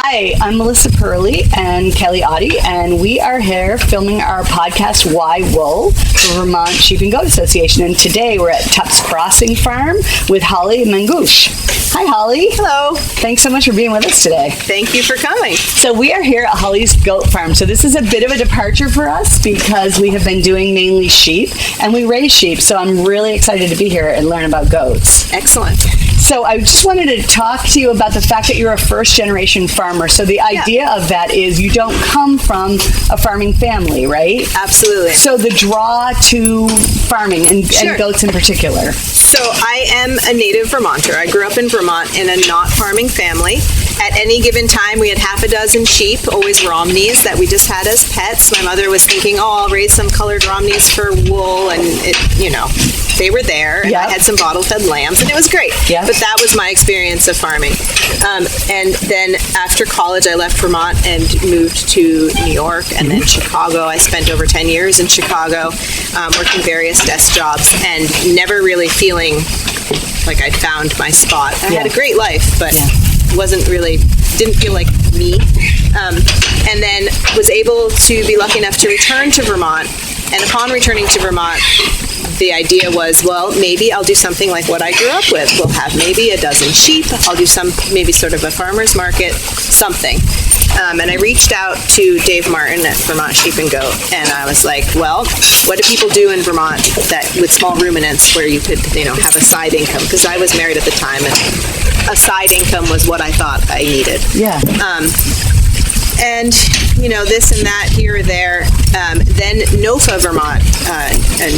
Hi, I'm Melissa Purley and Kelly Oddie, and we are here filming our podcast, Why Wool, for Vermont Sheep and Goat Association. And today we're at Tup's Crossing Farm with Holly and Menguc. Hi, Holly. Hello. Thanks so much for being with us today. Thank you for coming. So we are here at Holly's Goat Farm. So this is a bit of a departure for us because we have been doing mainly sheep, and we raise sheep. So I'm really excited to be here and learn about goats. Excellent. So I just wanted to talk to you about the fact that you're a first-generation farmer. So the idea of that is you don't come from a farming family, right? Absolutely. So the draw to farming and goats in particular. So I am a native Vermonter. I grew up in Vermont in a not farming family. At any given time, we had half a dozen sheep, always Romneys, that we just had as pets. My mother was thinking, I'll raise some colored Romneys for wool, and they were there. And I had some bottle-fed lambs, and it was great. Yep. But that was my experience of farming. And then after college, I left Vermont and moved to New York and then Chicago. I spent over 10 years in Chicago working various desk jobs and never really feeling like I'd found my spot. I had a great life, but didn't feel like me. And then was able to be lucky enough to return to Vermont. And upon returning to Vermont, the idea was, maybe I'll do something like what I grew up with. We'll have maybe a dozen sheep. I'll do maybe sort of a farmer's market, something. And I reached out to Dave Martin at Vermont Sheep and Goat, and I was like, what do people do in Vermont that with small ruminants where you could, have a side income? Because I was married at the time, and a side income was what I thought I needed. Yeah. And, this and that here or there. Then NOFA Vermont,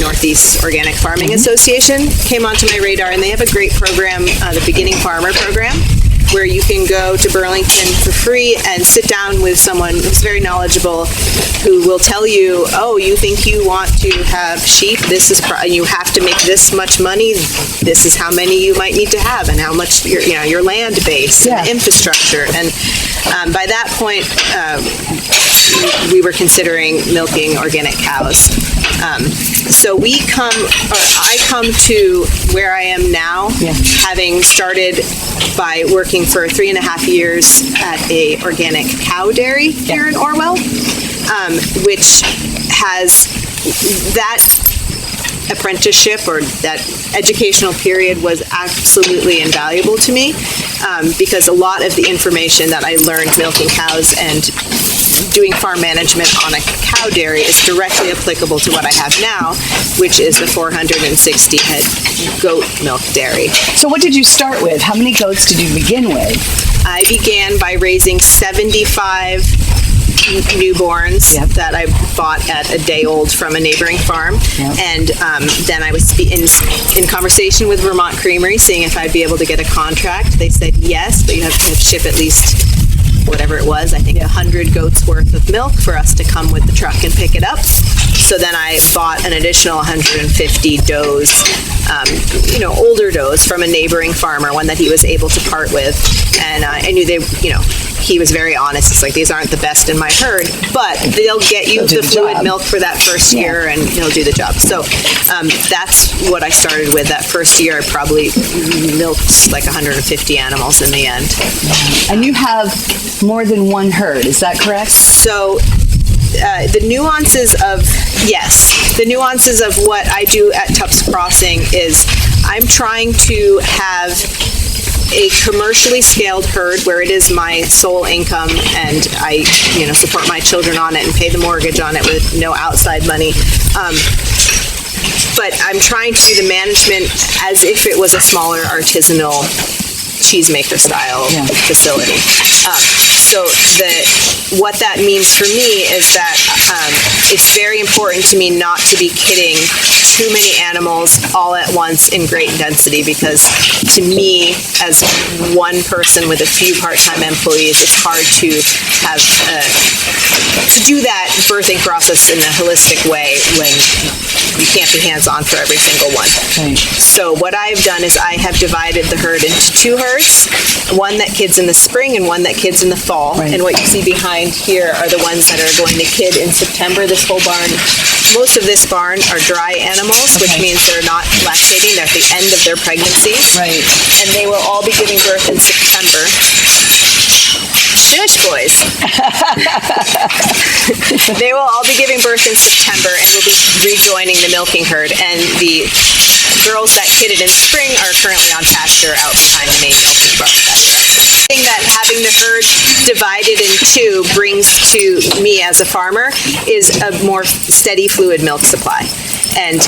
Northeast Organic Farming Association, came onto my radar, and they have a great program, the Beginning Farmer program, where you can go to Burlington for free and sit down with someone who's very knowledgeable, who will tell you, you think you want to have sheep, you have to make this much money, this is how many you might need to have, and how much your land base and infrastructure. And by that point, we were considering milking organic cows. So I come to where I am now, having started by working for 3.5 years at a organic cow dairy here in Orwell, which has that apprenticeship or that educational period was absolutely invaluable to me, because a lot of the information that I learned milking cows and doing farm management on a cow dairy is directly applicable to what I have now, which is a 460 head goat milk dairy. So what did you start with? How many goats did you begin with? I began by raising 75 newborns that I bought at a day old from a neighboring farm. And then I was in conversation with Vermont Creamery, seeing if I'd be able to get a contract. They said yes, but you have to ship at least whatever it was, I think 100 goats worth of milk for us to come with the truck and pick it up. So then I bought an additional 150 does, older does from a neighboring farmer, one that he was able to part with. And I knew he was very honest. It's like, these aren't the best in my herd, but they'll get you the fluid milk for that first year, and he'll do the job. So that's what I started with. That first year, I probably milked like 150 animals in the end. And you have more than one herd, is that correct? So the nuances of what I do at Tup's Crossing is I'm trying to have a commercially scaled herd where it is my sole income, and I support my children on it and pay the mortgage on it with no outside money. But I'm trying to do the management as if it was a smaller artisanal cheesemaker style facility. So what that means for me is that it's very important to me not to be kidding too many animals all at once in great density, because to me, as one person with a few part-time employees, it's hard to have to do that birthing process in a holistic way when you can't be hands-on for every single one. Right. So what I've done is I have divided the herd into two herds, one that kids in the spring and one that kids in the fall. Right. And what you see behind here are the ones that are going to kid in September. This whole barn, most of this barn are dry animals, which means they're not lactating. They're at the end of their pregnancy. Right. And they will all be giving birth in September. Jewish boys. They will all be giving birth in September and will be rejoining the milking herd. And the girls that kidded in spring are currently on pasture out behind the main milking brook. The thing that having the herd divided in two brings to me as a farmer is a more steady fluid milk supply. And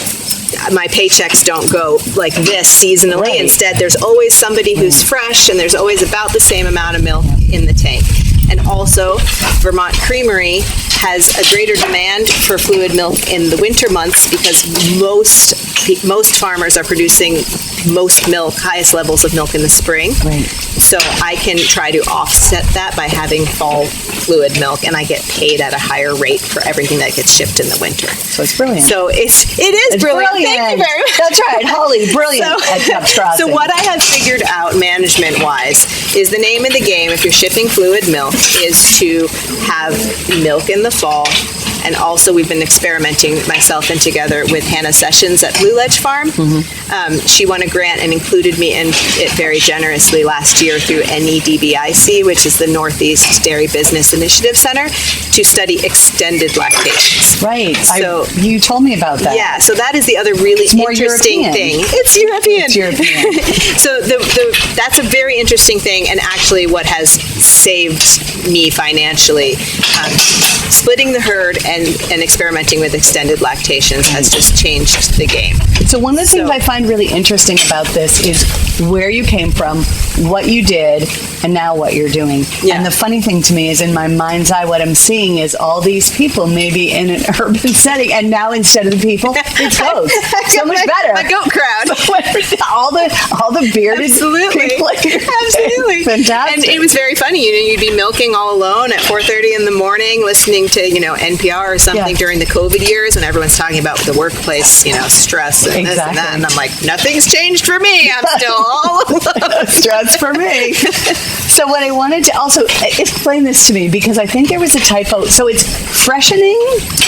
my paychecks don't go like this seasonally. Right. Instead, there's always somebody who's fresh, and there's always about the same amount of milk in the tank. And also, Vermont Creamery has a greater demand for fluid milk in the winter months because most farmers are producing most milk, highest levels of milk in the spring. Right. So I can try to offset that by having fall fluid milk, and I get paid at a higher rate for everything that gets shipped in the winter. So it's brilliant. So it is brilliant. Thank you very much. That's right, Holly, brilliant at Tups Crossing. So what I have figured out management-wise is the name of the game, if you're shipping fluid milk, is to have milk in the fall. And also, we've been experimenting, myself and together with Hannah Sessions at Blue Ledge Farm. She won a grant and included me in it very generously last year through NEDBIC, which is the Northeast Dairy Business Initiative Center, to study extended lactations. Right. So you told me about that. Yeah. So that is the other really interesting thing. It's European. It's European. So that's a very interesting thing, and actually, what has saved me financially, splitting the herd and experimenting with extended lactations has just changed the game. So one of the things I find really interesting about this is where you came from, what you did, and now what you're doing. Yeah. And the funny thing to me is, in my mind's eye, what I'm seeing is all these people maybe in an urban setting, and now instead of the people, it's goats. So much better. A goat crowd. all the bearded people. Absolutely. Fantastic. And it was very funny. You'd be milking all alone at 4:30 in the morning, listening to NPR or something during the COVID years, when everyone's talking about the workplace, stress and this and that. And I'm like, nothing's changed for me. I'm still all alone. Stress for me. So what I wanted to also explain this to me, because I think there was a typo. So it's freshening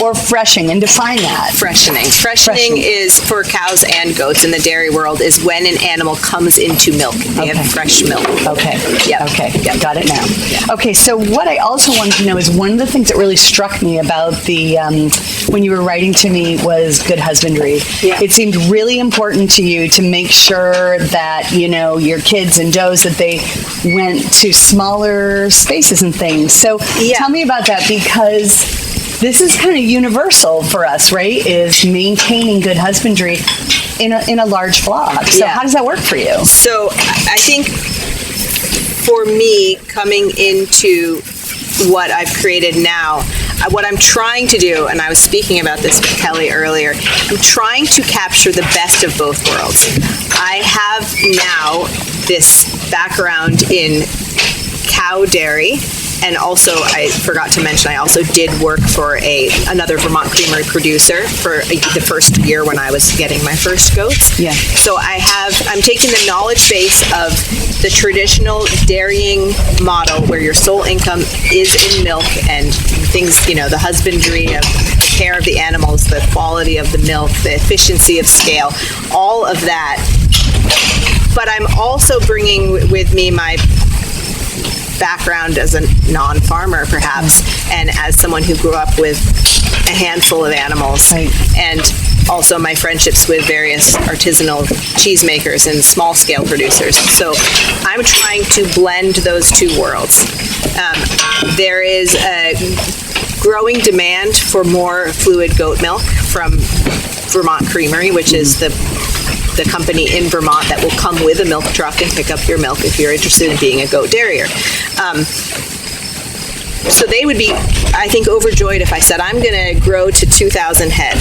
or freshing, and define that. Freshening. Freshening is for cows and goats in the dairy world is when an animal comes into milk. They have fresh milk. Okay. Yeah. Okay. Yep. Got it now. Yeah. Okay. So what I also wanted to know is, one of the things that really struck me about the when you were writing to me was good husbandry. Yeah. It seemed really important to you to make sure that your kids and does that they went to smaller spaces and things. So tell me about that, because this is kind of universal for us, right? Is maintaining good husbandry in a large flock. So how does that work for you? So I think for me, coming into what I've created now, what I'm trying to do, and I was speaking about this with Kelly earlier, I'm trying to capture the best of both worlds. I have now this background in cow dairy, and also, I forgot to mention, I also did work for another Vermont creamery producer for the first year when I was getting my first goats. Yeah. So I'm taking the knowledge base of the traditional dairying model, where your sole income is in milk and things, the husbandry of the care of the animals, the quality of the milk, the efficiency of scale, all of that. But I'm also bringing with me my background as a non-farmer, perhaps, and as someone who grew up with a handful of animals, and also my friendships with various artisanal cheesemakers and small-scale producers. So I'm trying to blend those two worlds. There is a growing demand for more fluid goat milk from Vermont Creamery, which is the company in Vermont that will come with a milk truck and pick up your milk if you're interested in being a goat dairier. So they would be, I think, overjoyed if I said, I'm going to grow to 2,000 head.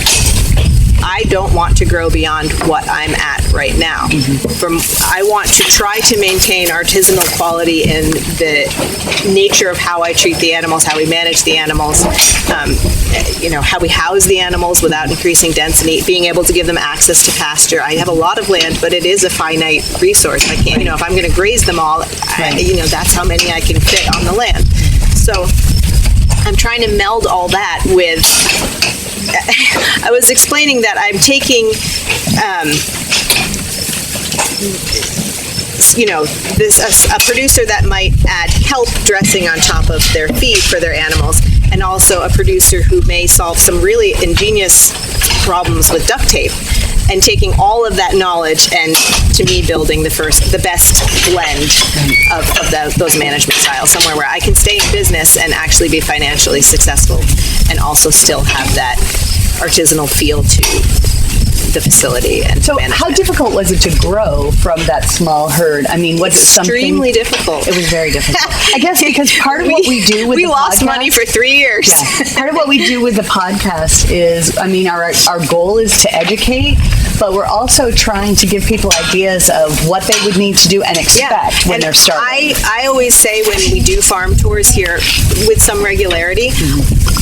I don't want to grow beyond what I'm at right now. I want to try to maintain artisanal quality in the nature of how I treat the animals, how we manage the animals, how we house the animals without increasing density, being able to give them access to pasture. I have a lot of land, but it is a finite resource. I can't, if I'm going to graze them all, that's how many I can fit on the land. So I'm trying to meld all that with, I was explaining that I'm taking a producer that might add kelp dressing on top of their feed for their animals, and also a producer who may solve some really ingenious problems with duct tape, and taking all of that knowledge and, to me, building the best blend of those management styles, somewhere where I can stay in business and actually be financially successful and also still have that artisanal feel to the facility. And so how difficult was it to grow from that small herd? I mean, was it extremely difficult? It was very difficult. I guess because part of what we do with we lost money for 3 years. Yeah. Part of what we do with the podcast is, I mean, our goal is to educate, but we're also trying to give people ideas of what they would need to do and expect when they're starting. I always say when we do farm tours here with some regularity,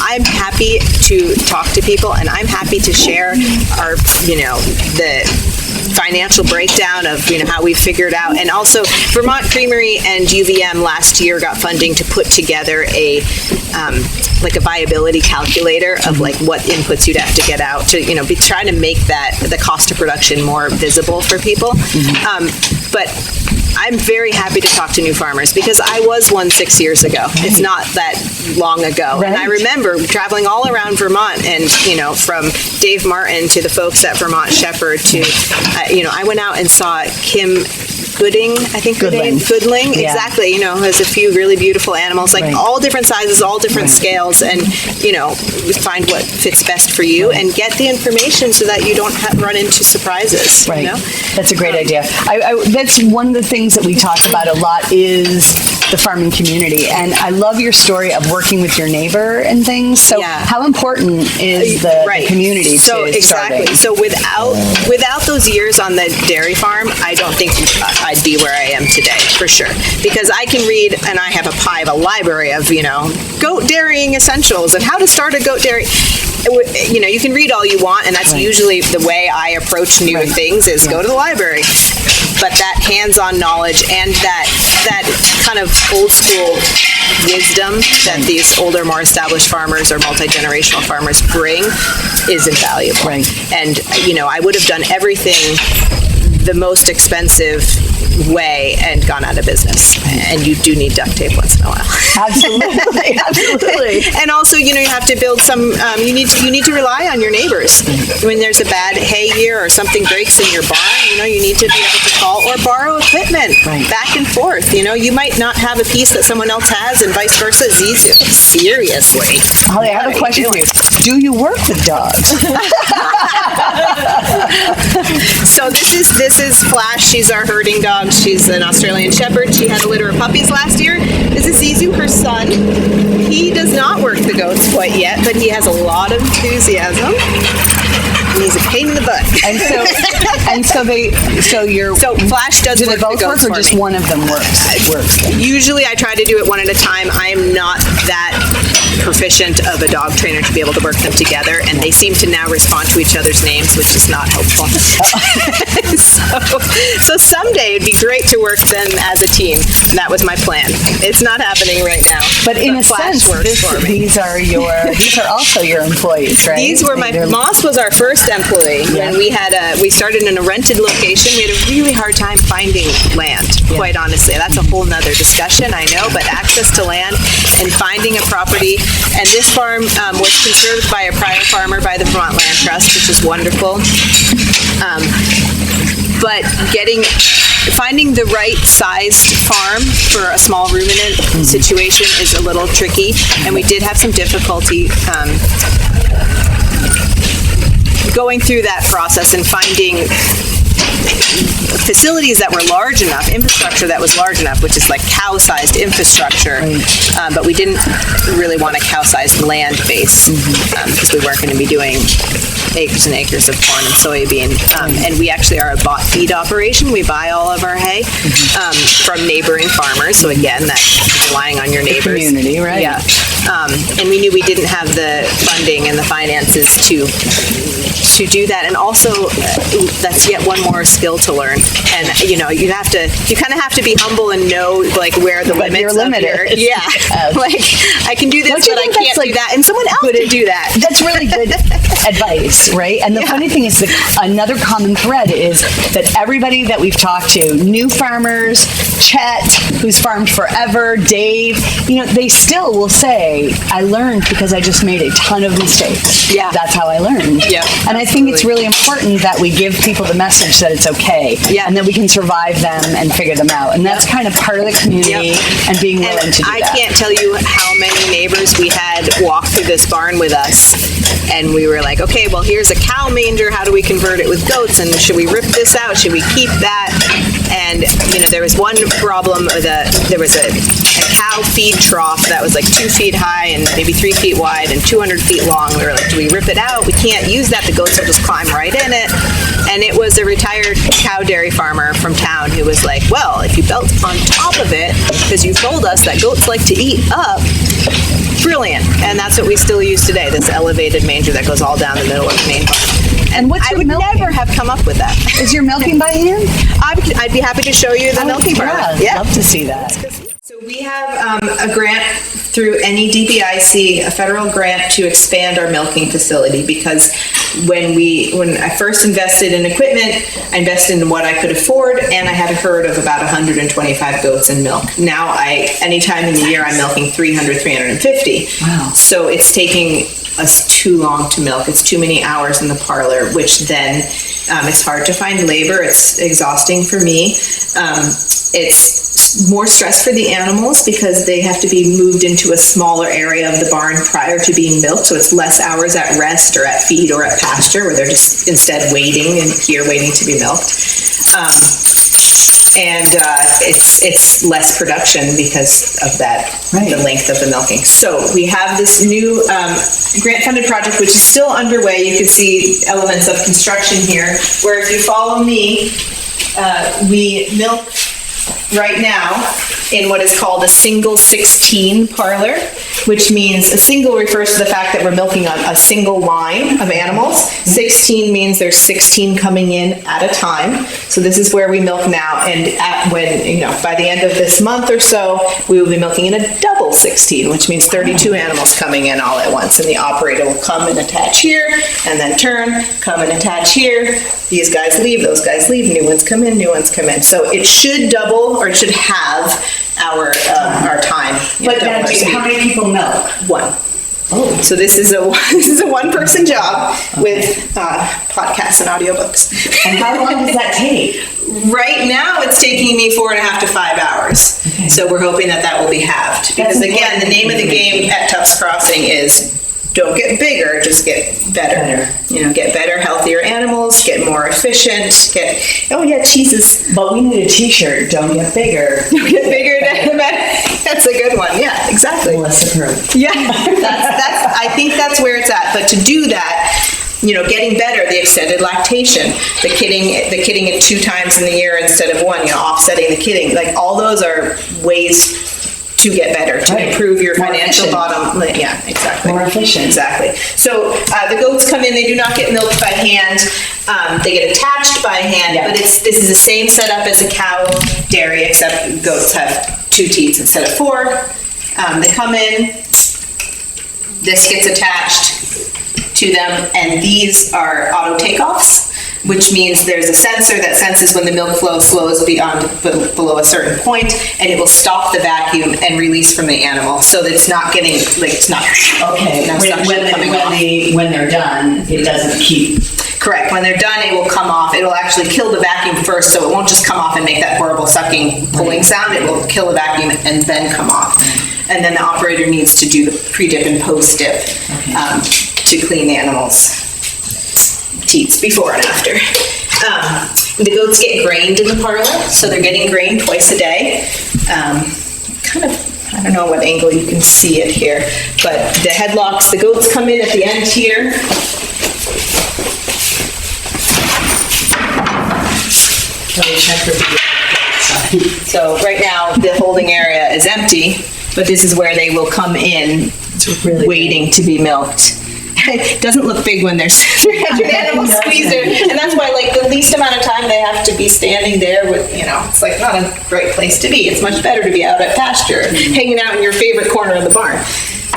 I'm happy to talk to people, and I'm happy to share our, the financial breakdown of how we figured out. And also Vermont Creamery and UVM last year got funding to put together a viability calculator of what inputs you'd have to get out to be trying to make the cost of production more visible for people. But I'm very happy to talk to new farmers because I was one 6 years ago. Right. It's not that long ago. Right. And I remember traveling all around Vermont and, from Dave Martin to the folks at Vermont Shepherd to, I went out and saw Kim Gooding, I think Goodling, yeah. Exactly, who has a few really beautiful animals, all different sizes, all different scales, and, find what fits best for you and get the information so that you don't run into surprises. Right. That's a great idea. That's one of the things that we talk about a lot is the farming community. And I love your story of working with your neighbor and things. So how important is the community to starting? So without those years on the dairy farm, I don't think I'd be where I am today, for sure. Because I can read, and I have a library of, goat dairying essentials and how to start a goat dairy. You can read all you want, and that's usually the way I approach new things is go to the library. But that hands-on knowledge and that kind of old school wisdom that these older, more established farmers or multi-generational farmers bring is invaluable. Right. And, I would have done everything the most expensive way and gone out of business. And you do need duct tape once in a while. Absolutely. And also, you have to build some, you need to rely on your neighbors. When there's a bad hay year or something breaks in your barn, you need to be able to call or borrow equipment back and forth. You might not have a piece that someone else has and vice versa. Seriously. Holly, I have a question for you. Do you work with dogs? So this is Flash. She's our herding dog. She's an Australian Shepherd. She had a litter of puppies last year. This is Zizu, her son. He does not work the goats quite yet, but he has a lot of enthusiasm. And he's a pain in the butt. So Flash does work the goats or just one of them works? Usually I try to do it one at a time. I am not that proficient of a dog trainer to be able to work them together, and they seem to now respond to each other's names, which is not helpful. So someday it'd be great to work them as a team. And that was my plan. It's not happening right now. But in a sense, these are also your employees, right? These were Moss was our first employee. When we started in a rented location. We had a really hard time finding land, quite honestly. That's a whole nother discussion, I know, but access to land and finding a property. And this farm was conserved by a prior farmer by the Vermont Land Trust, which is wonderful. But finding the right sized farm for a small ruminant situation is a little tricky, and we did have some difficulty going through that process and finding facilities that were large enough, infrastructure that was large enough, which is like cow-sized infrastructure, but we didn't really want a cow-sized land base because we weren't going to be doing acres and acres of corn and soybean. And we actually are a bought feed operation. We buy all of our hay from neighboring farmers. So again, that's relying on your neighbors. The community, right? Yeah. And we knew we didn't have the funding and the finances to do that. And also, that's yet one more skill to learn. And you kind of have to be humble and know like where the limits you're limited. Like I can do this, but I can't do that, and someone else can do that. That's really good advice, right? And the funny thing is that another common thread is that everybody that we've talked to, new farmers, Chet, who's farmed forever, Dave, they still will say, I learned because I just made a ton of mistakes. Yeah. That's how I learned. Yeah. And I think it's really important that we give people the message that it's okay. Yeah. And that we can survive them and figure them out. And that's kind of part of the community and being willing to do that. I can't tell you how many neighbors we had walk through this barn with us. And we were like, okay, well, here's a cow manger. How do we convert it with goats? And should we rip this out? Should we keep that? And, there was one problem. There was a cow feed trough that was like 2 feet high and maybe 3 feet wide and 200 feet long. We were like, do we rip it out? We can't use that. The goats will just climb right in it. And it was a retired cow dairy farmer from town who was like, well, if you built on top of it, because you told us that goats like to eat up, brilliant. And that's what we still use today, this elevated manger that goes all down the middle of the main barn. And what's I your would milking? never have come up with that. Is your milking by hand? I'd be happy to show you the milking parlor. Yeah, I'd love to see that. So we have a grant through NEDBIC, a federal grant to expand our milking facility, because when I first invested in equipment, I invested in what I could afford, and I had a herd of about 125 goats and milk. Now anytime in the year I'm milking 300, 350. Wow. So it's taking us too long to milk. It's too many hours in the parlor, which then it's hard to find labor. It's exhausting for me. It's more stress for the animals because they have to be moved into a smaller area of the barn prior to being milked. So it's less hours at rest or at feed or at pasture, where they're just instead waiting to be milked. And it's less production because of that, right. The length of the milking. So we have this new grant-funded project, which is still underway. You can see elements of construction here, where if you follow me, we milk right now in what is called a single 16 parlor, which means a single refers to the fact that we're milking on a single line of animals. 16 means there's 16 coming in at a time. So this is where we milk now, and by the end of this month or so, we will be milking in a double 16, which means 32 animals coming in all at once, and the operator will come and attach here, and then turn, come and attach here. These guys leave, those guys leave, new ones come in, new ones come in. So it should double, or it should have our time. But now, how many people milk? One. Oh. So this is a one-person job with podcasts and audiobooks. And how long does that take? Right now, it's taking me 4.5 to 5 hours. Okay. So we're hoping that will be halved. Because again, the name of the game at Tup's Crossing is don't get bigger, just get better. Get better, healthier animals, get more efficient, cheeses. But we need a t-shirt, don't get bigger. Don't get bigger, better. That's a good one, yeah, exactly. Melissa Pearl. Yeah, I think that's where it's at. But to do that, getting better, the extended lactation, the kidding it 2 times in the year instead of 1, offsetting the kidding, like all those are ways to get better, to improve your financial bottom line. Yeah, exactly. More efficient. Exactly. So the goats come in, they do not get milked by hand. They get attached by hand, but this is the same setup as a cow dairy, except goats have 2 teats instead of 4. They come in, this gets attached to them, and these are auto takeoffs, which means there's a sensor that senses when the milk flow slows below a certain point, and it will stop the vacuum and release from the animal, so that it's not getting okay. When they're done, it doesn't keep. Correct. When they're done, it will come off. It will actually kill the vacuum first, so it won't just come off and make that horrible sucking, pulling sound. It will kill the vacuum and then come off. And then the operator needs to do the pre-dip and post-dip to clean the animals' teats before and after. The goats get grained in the parlor, so they're getting grained twice a day. I don't know what angle you can see it here, but the headlocks, the goats come in at the end here. So right now the holding area is empty, but this is where they will come in really waiting to be milked. It doesn't look big when there's 300 animals squeezed in, and that's why, like, the least amount of time they have to be standing there with, it's like not a great place to be. It's much better to be out at pasture, hanging out in your favorite corner of the barn.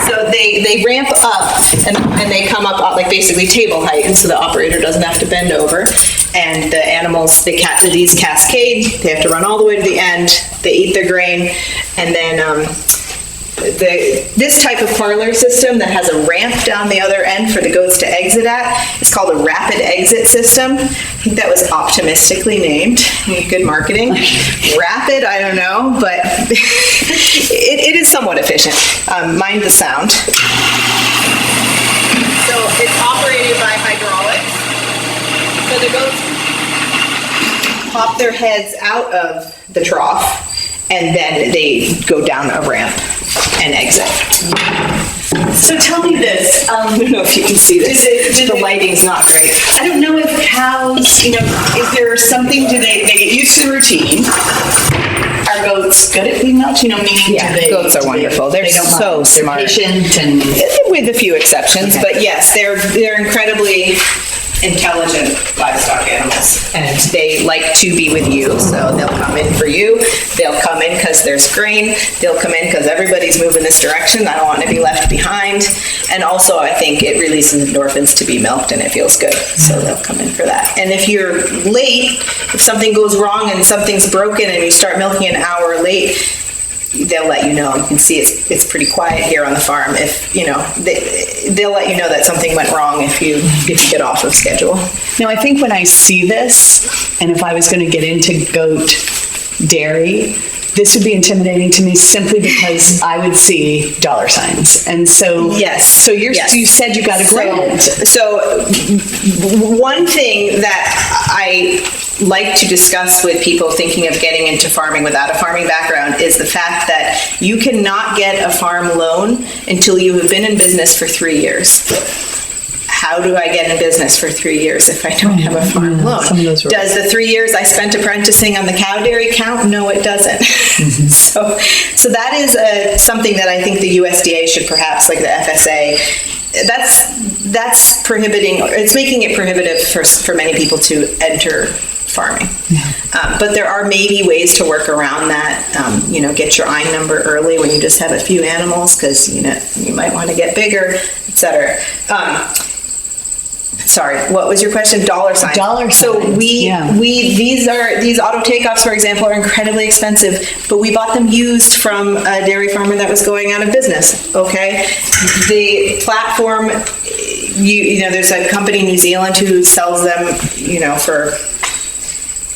So they ramp up and they come up like basically table height, and so the operator doesn't have to bend over. And the animals, these cascade. They have to run all the way to the end. They eat their grain, and then this type of parlor system that has a ramp down the other end for the goats to exit at is called a rapid exit system. I think that was optimistically named. Good marketing. Rapid, I don't know, but it is somewhat efficient. Mind the sound. So it's operated by hydraulics. So the goats pop their heads out of the trough, and then they go down a ramp and exit. So tell me this. I don't know if you can see this. The lighting's not great. I don't know if cows, is there something, do they get used to the routine? Are goats good at being milked? Meaning goats are wonderful. They're so smart. They're patient and with a few exceptions, but yes, they're incredibly intelligent livestock animals, and they like to be with you, so they'll come in for you. They'll come in because there's grain. They'll come in because everybody's moving this direction. I don't want to be left behind. And also, I think it releases endorphins to be milked, and it feels good, so they'll come in for that. And if you're late, if something goes wrong and something's broken and you start milking an hour late, they'll let you know. You can see it's pretty quiet here on the farm. If they'll let you know that something went wrong if you get off of schedule. Now, I think when I see this, and if I was going to get into goat dairy, this would be intimidating to me simply because I would see dollar signs. And so, yes. So you said you got a grant. So one thing that I like to discuss with people thinking of getting into farming without a farming background is the fact that you cannot get a farm loan until you have been in business for 3 years. How do I get in business for 3 years if I don't have a farm loan? Does the 3 years I spent apprenticing on the cow dairy count? No, it doesn't. Mm-hmm. So that is something that I think the USDA should perhaps, like the FSA, that's prohibiting, it's making it prohibitive for many people to enter farming. Yeah. But there are maybe ways to work around that. Get your EIN number early when you just have a few animals, because you might want to get bigger, etc. Sorry, what was your question? Dollar signs. Dollar signs. So these auto takeoffs, for example, are incredibly expensive, but we bought them used from a dairy farmer that was going out of business. Okay, the platform, there's a company in New Zealand who sells them, for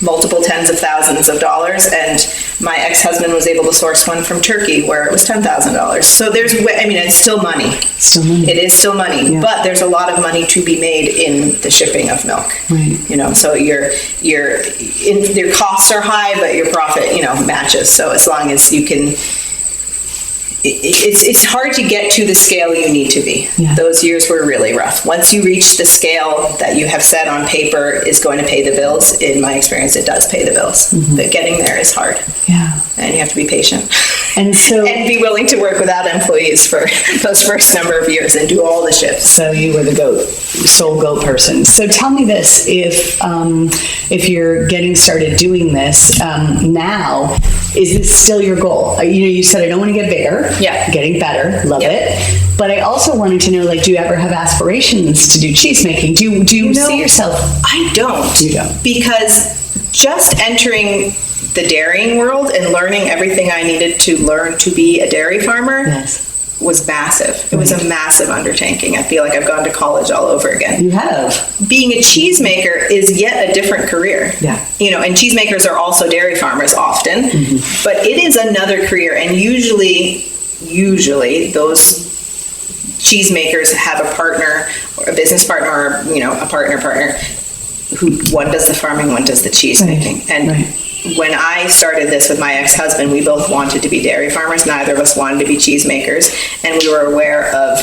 multiple tens of thousands of dollars, and my ex-husband was able to source one from Turkey where it was $10,000. So it's still money. Still money. It is still money, but there's a lot of money to be made in the shipping of milk. Right. So your costs are high, but your profit, matches. So as long as you can. It's hard to get to the scale you need to be. Yeah. Those years were really rough. Once you reach the scale that you have set on paper is going to pay the bills, in my experience, it does pay the bills. Mm-hmm. But getting there is hard. Yeah. And you have to be patient. And be willing to work without employees for those first number of years and do all the shifts. So you were the sole goat person. So tell me this, if you're getting started doing this now, is this still your goal? You said, I don't want to get bigger. Yeah. Getting better. Love it. But I also wanted to know, do you ever have aspirations to do cheese making? Do you see yourself? I don't. You don't. Because just entering the dairying world and learning everything I needed to learn to be a dairy farmer was massive. It was a massive undertaking. I feel like I've gone to college all over again. You have. Being a cheesemaker is yet a different career. Yeah. And cheesemakers are also dairy farmers often, mm-hmm. but it is another career. And usually those cheesemakers have a partner, or a business partner, or a partner who, one does the farming, one does the cheese making. And when I started this with my ex-husband, we both wanted to be dairy farmers. Neither of us wanted to be cheesemakers, and we were aware of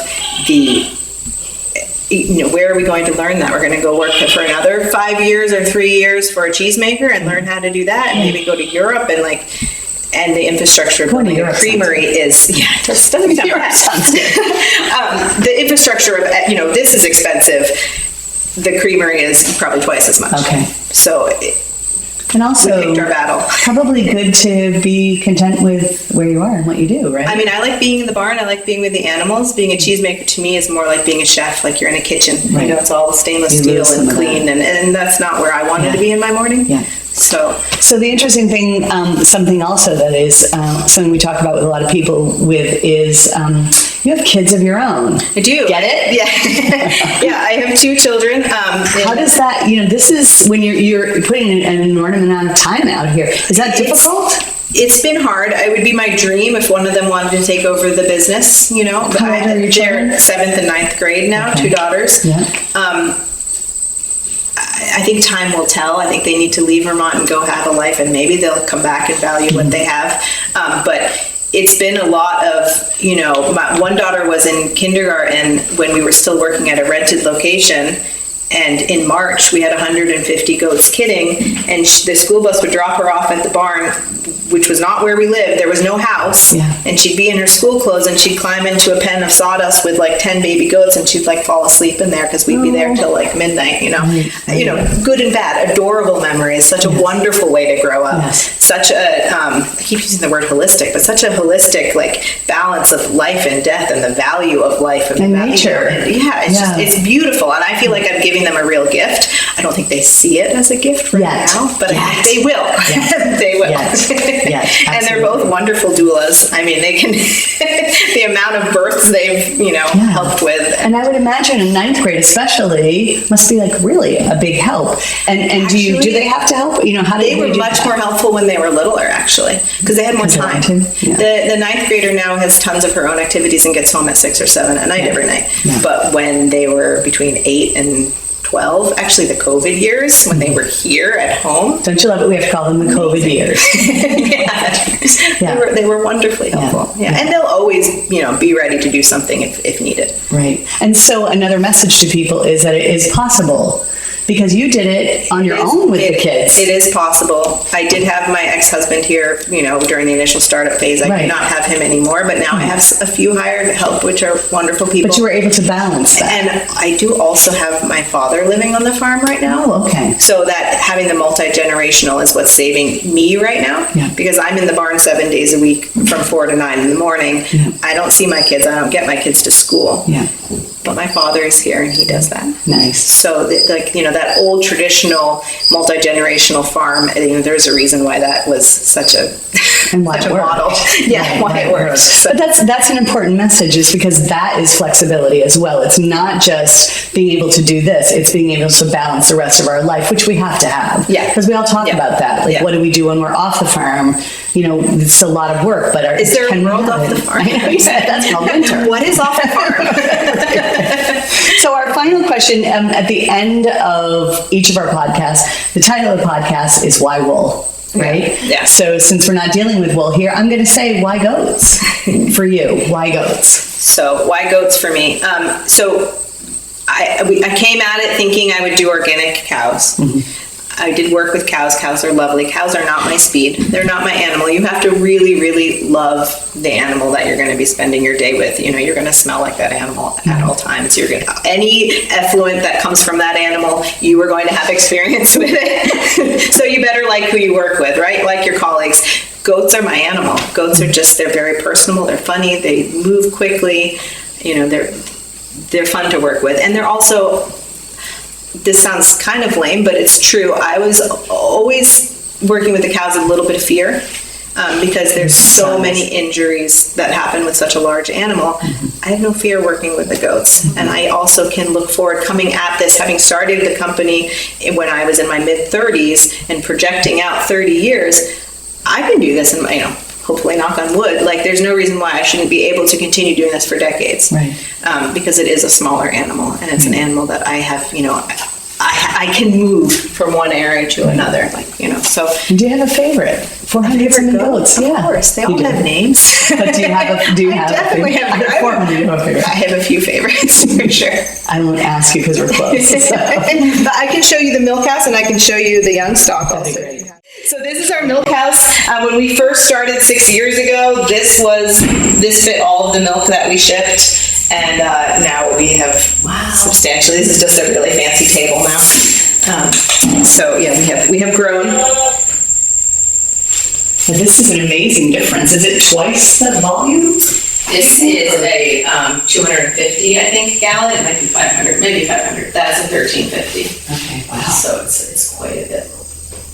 where are we going to learn that? We're going to go work for another 5 years or 3 years for a cheesemaker and learn how to do that, and maybe go to Europe and and the infrastructure of building a creamery is, just doesn't sound bad. The infrastructure of, this is expensive. The creamery is probably twice as much. Okay. So and also, we picked our battle. Probably good to be content with where you are and what you do, right? I mean, I like being in the barn. I like being with the animals. Being a cheesemaker to me is more like being a chef, like you're in a kitchen. Right. It's all stainless steel and clean, and that's not where I wanted to be in my morning. Yeah. So the interesting thing, something also that is something we talk about with a lot of people is you have kids of your own. I do. Get it? Yeah. Yeah, I have 2 children. How does that, this is when you're putting an enormous amount of time out here. Is that difficult? It's been hard. It would be my dream if one of them wanted to take over the business, But How old are your children? They're 7th and 9th grade now, Okay. 2 daughters. Yeah. I think time will tell. I think they need to leave Vermont and go have a life, and maybe they'll come back and value what they have. But it's been a lot of, my one daughter was in kindergarten when we were still working at a rented location. And in March, we had 150 goats kidding, and the school bus would drop her off at the barn, which was not where we lived. There was no house. Yeah. And she'd be in her school clothes, and she'd climb into a pen of sawdust with like 10 baby goats, and she'd like fall asleep in there because we'd be there till like midnight, good and bad, adorable memories, such a wonderful way to grow up. Yes. Such a, I keep using the word holistic, but such a holistic like balance of life and death and the value of life and nature. It's beautiful. And I feel like I'm giving them a real gift. I don't think they see it as a gift right now, but I think they will. Yes. They will. Yes. Yes, and they're both wonderful doulas. I mean, they can, the amount of births they've, helped with. And I would imagine in 9th grade especially must be like really a big help. And actually, do they have to help? How do they were much more helpful when they were littler, actually, because they had more time. The 9th grader now has tons of her own activities and gets home at 6 or 7 at night every night. Yeah. But when they were between 8 and 12, actually the COVID years, when they were here at home. Don't you love it? We have to call them the COVID years. They were wonderfully helpful. Yeah. And they'll always, be ready to do something if needed. Right. And so another message to people is that it is possible. Because you did it on your own with the kids. It is possible. I did have my ex-husband here, during the initial startup phase. I do not have him anymore, but now I have a few hired help, which are wonderful people. But you were able to balance that. And I do also have my father living on the farm right now. Oh, okay. So that having the multi-generational is what's saving me right now. Yeah. Because I'm in the barn 7 days a week from 4 to 9 in the morning. Yeah. I don't see my kids. I don't get my kids to school. Yeah. But my father is here and he does that. Nice. So that old traditional multi-generational farm, there's a reason why that was such a model. Yeah, why it works. But that's an important message, is because that is flexibility as well. It's not just being able to do this, it's being able to balance the rest of our life, which we have to have. Yeah. Because we all talk about that. Like, what do we do when we're off the farm? It's a lot of work, but is there a world off the farm? I know, you said that's called winter. What is off the farm? So our final question at the end of each of our podcasts, the title of the podcast is Why Wool? Right? Yeah. So since we're not dealing with wool here, I'm going to say why goats for you? Why goats? So why goats for me? So I came at it thinking I would do organic cows. Mm-hmm. I did work with cows. Cows are lovely. Cows are not my speed. They're not my animal. You have to really, really love the animal that you're going to be spending your day with. You're going to smell like that animal at all times. Any effluent that comes from that animal, you are going to have experience with it. So you better like who you work with, right? Like your colleagues. Goats are my animal. Goats are they're very personal. They're funny. They move quickly. They're fun to work with. And they're also, this sounds kind of lame, but it's true. I was always working with the cows with a little bit of fear because there's so many injuries that happen with such a large animal. Mm-hmm. I have no fear working with the goats. Mm-hmm. And I also can look forward coming at this, having started the company when I was in my mid-30s and projecting out 30 years. I can do this in my, hopefully knock on wood, there's no reason why I shouldn't be able to continue doing this for decades. Right. Because it is a smaller animal, and it's an animal that I have, I can move from one area to another, so. Do you have a favorite? 400 goats? Of course, they all have names. But do you have a favorite? I have a few favorites, for sure. I won't ask you because we're close. So. But I can show you the milk house, and I can show you the young stock also. So this is our milk house. When we first started 6 years ago, this fit all of the milk that we shipped, and now we have substantially. This is just a really fancy table now. So yeah, we have grown. But this is an amazing difference. Is it twice the volume? This is a 250, I think, gallon. It might be 500, maybe 500. That's a 1350. Okay, wow. So it's quite a bit.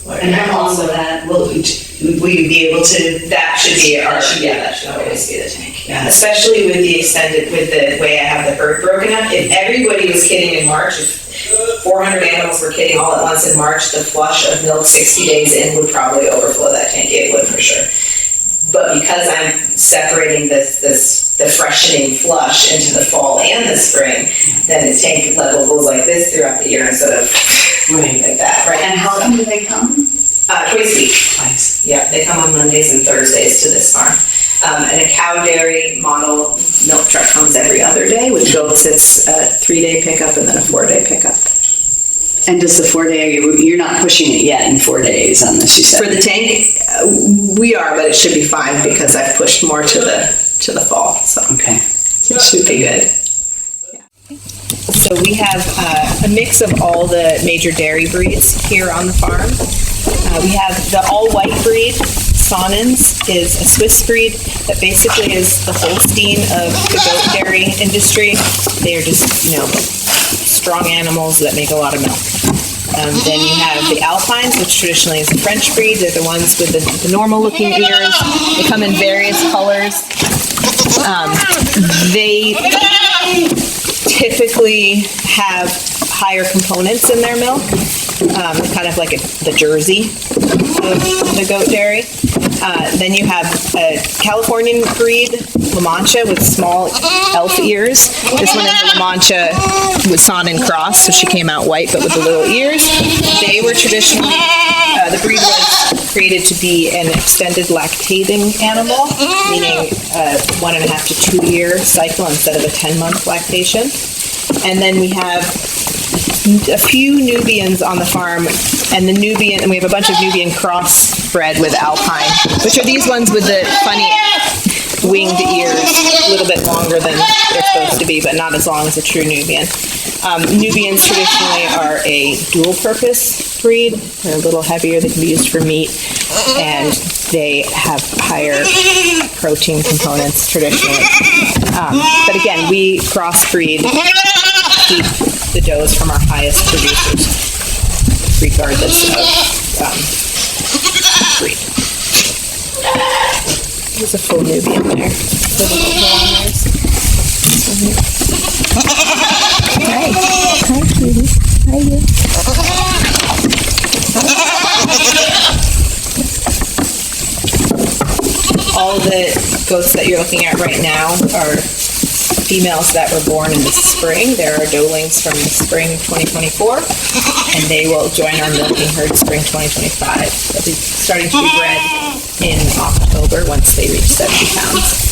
And how long will that, will you be able to? That should be our, that should always be the tank. Yeah. Especially with the way I have the herd broken up. If everybody was kidding in March, if 400 animals were kidding all at once in March, the flush of milk 60 days in would probably overflow that tank. It would for sure. But because I'm separating the freshening flush into the fall and the spring, then the tank level goes like this throughout the year instead of like that. Right. And how often do they come? Twice a week. Twice. Yeah, they come on Mondays and Thursdays to this farm. And a cow dairy model milk truck comes every other day. With goats, it's a 3-day pickup and then a 4-day pickup. And does the 4-day, you're not pushing it yet in 4 days on this, you said? For the tank, we are, but it should be 5 because I've pushed more to the fall. So okay, so it should be good. So we have a mix of all the major dairy breeds here on the farm. We have the all-white breed. Sonnens is a Swiss breed that basically is the Holstein of the goat dairy industry. They are just, strong animals that make a lot of milk. Then you have the Alpines, which traditionally is a French breed. They're the ones with the normal-looking ears. They come in various colors. They typically have higher components in their milk, kind of like the Jersey of the goat dairy. Then you have a Californian breed, La Mancha, with small elf ears. This one is a La Mancha with Sonnen cross, so she came out white but with the little ears. They were traditionally, the breed was created to be an extended lactating animal, meaning a 1.5 to 2 year cycle instead of a 10-month lactation. And then we have a few Nubians on the farm, and we have a bunch of Nubian crossbred with Alpine, which are these ones with the funny winged ears, a little bit longer than they're supposed to be, but not as long as a true Nubian. Nubians traditionally are a dual-purpose breed. They're a little heavier. They can be used for meat, and they have higher protein components traditionally. But again, we crossbreed, keep the does from our highest producers, regardless of breed. There's a full Nubian there. Hi, cutie. How are you? All the goats that you're looking at right now are females that were born in the spring. There are doelings from the spring 2024, and they will join our milking herd spring 2025. They'll be starting to be bred in October once they reach 70 pounds.